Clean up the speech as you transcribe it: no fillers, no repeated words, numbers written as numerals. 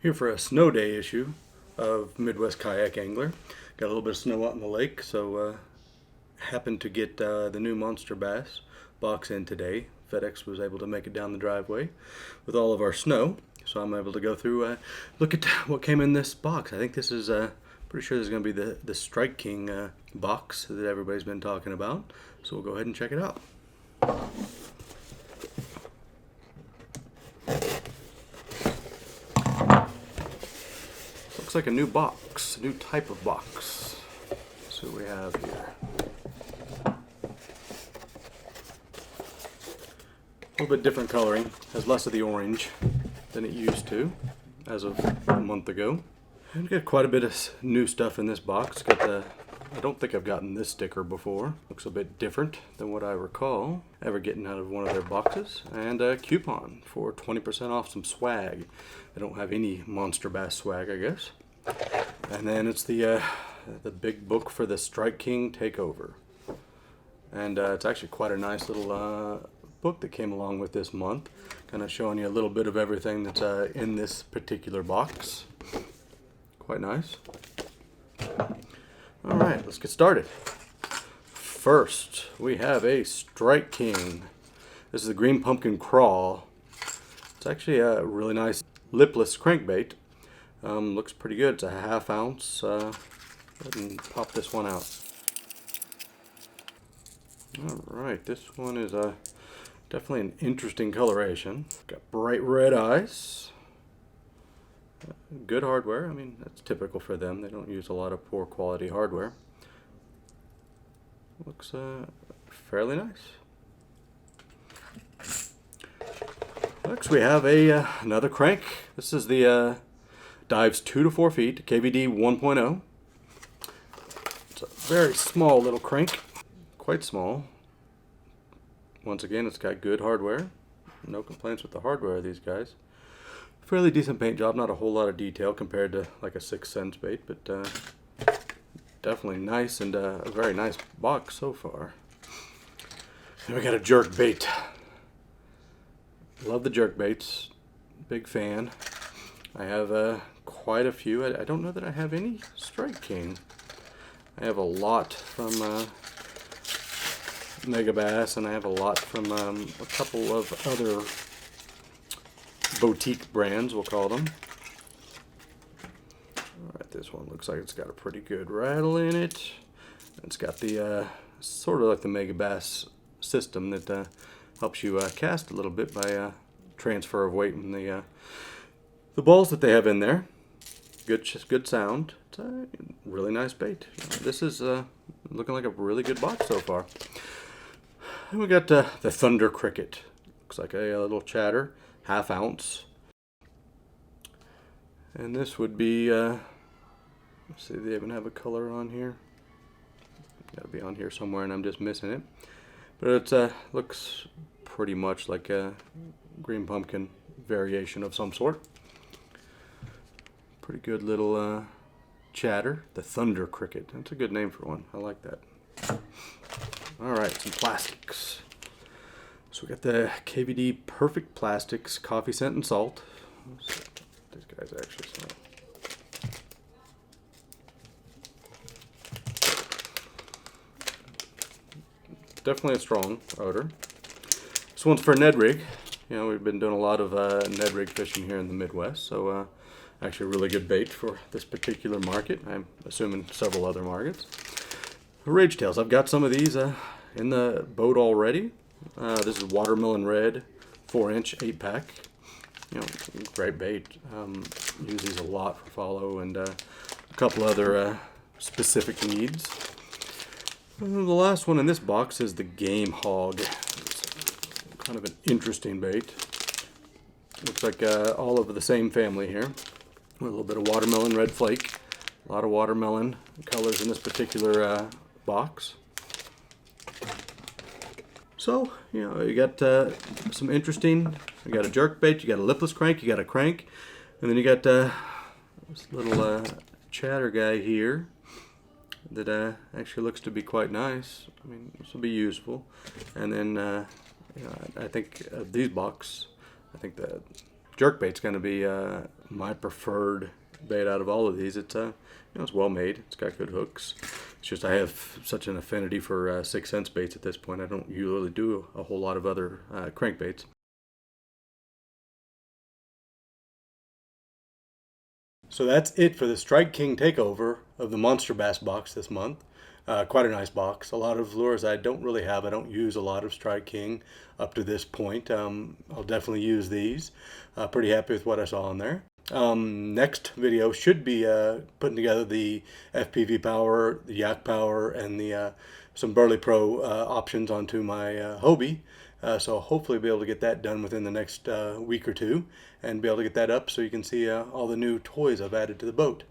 Here for a snow day issue of Midwest Kayak Angler. Got a little bit of snow out in the lake, so happened to get the new Monsterbass box in today. FedEx was able to make it down the driveway with all of our snow, so I'm able to go through look at what came in this box. I think this is pretty sure this is going to be the Strike King box that everybody's been talking about. So we'll go ahead and check it out. Looks like a new box, a new type of box. Let's see what we have here. A little bit different coloring, has less of the orange than it used to as of a month ago. And we got quite a bit of new stuff in this box. Got the, I don't think I've gotten this sticker before. Looks a bit different than what I recall ever getting out of one of their boxes. And a coupon for 20% off some swag. They don't have any Monsterbass swag, I guess. And then it's the big book for the Strike King Takeover. And it's actually quite a nice little book that came along with this month. Kind of showing you a little bit of everything that's in this particular box. Quite nice. Alright, let's get started. First, we have a Strike King. This is the Green Pumpkin Crawl. It's actually a really nice lipless crankbait. Looks pretty good. It's a ½ ounce. Go ahead and pop this one out. Alright, this one is definitely an interesting coloration. Got bright red eyes. Good hardware. I mean, that's typical for them. They don't use a lot of poor quality hardware. Looks fairly nice. Next we have another crank. This is the dives 2 to 4 feet, KVD 1.0. It's a very small little crank. Quite small. Once again, it's got good hardware. No complaints with the hardware of these guys. Fairly decent paint job, not a whole lot of detail compared to like a 6 cents bait, but definitely nice and a very nice box so far. Then we got a jerk bait. Love the jerk baits. Big fan. I have quite a few. I don't know that I have any Strike King. I have a lot from Megabass, and I have a lot from a couple of other boutique brands, we'll call them. Alright, this one looks like it's got a pretty good rattle in it. It's got the sort of like the Megabass system that helps you cast a little bit by transfer of weight in the balls that they have in there. Good sound. It's a really nice bait. This is looking like a really good box so far. And we got the Thunder Cricket. Looks like a little chatter, ½ ounce. And this would be, let's see, they even have a color on here. Got to be on here somewhere, and I'm just missing it. But it looks pretty much like a green pumpkin variation of some sort. Pretty good little chatter. The Thunder Cricket. That's a good name for one. I like that. Alright, some plastics. So we got the KVD Perfect Plastics Coffee Scent and Salt. Let's see what these guys actually smell. Definitely a strong odor. This one's for Ned Rig. You know, we've been doing a lot of Ned Rig fishing here in the Midwest, so actually a really good bait for this particular market. I'm assuming several other markets. Rage Tails. I've got some of these in the boat already. This is Watermelon Red, 4-inch, 8-pack. You know, great bait. Use these a lot for follow and a couple other specific needs. The last one in this box is the Game Hog. It's kind of an interesting bait. Looks like all of the same family here. With a little bit of watermelon red flake. A lot of watermelon colors in this particular box. So, you know, you got some interesting, you got a jerk bait, you got a lipless crank, you got a crank, and then you got this little chatter guy here that actually looks to be quite nice. I mean, this will be useful. And then, you know, I think these box, I think the jerkbait's going to be my preferred bait out of all of these. It's it's well made. It's got good hooks. It's just I have such an affinity for 6 cents baits at this point. I don't usually do a whole lot of other crankbaits. So that's it for the Strike King takeover of the Monsterbass box this month. Quite a nice box. A lot of lures I don't really have. I don't use a lot of Strike King up to this point. I'll definitely use these. Pretty happy with what I saw on there. Next video should be putting together the FPV power, the Yak power, and the some Burley Pro options onto my Hobie. So hopefully be able to get that done within the next week or two and be able to get that up so you can see all the new toys I've added to the boat.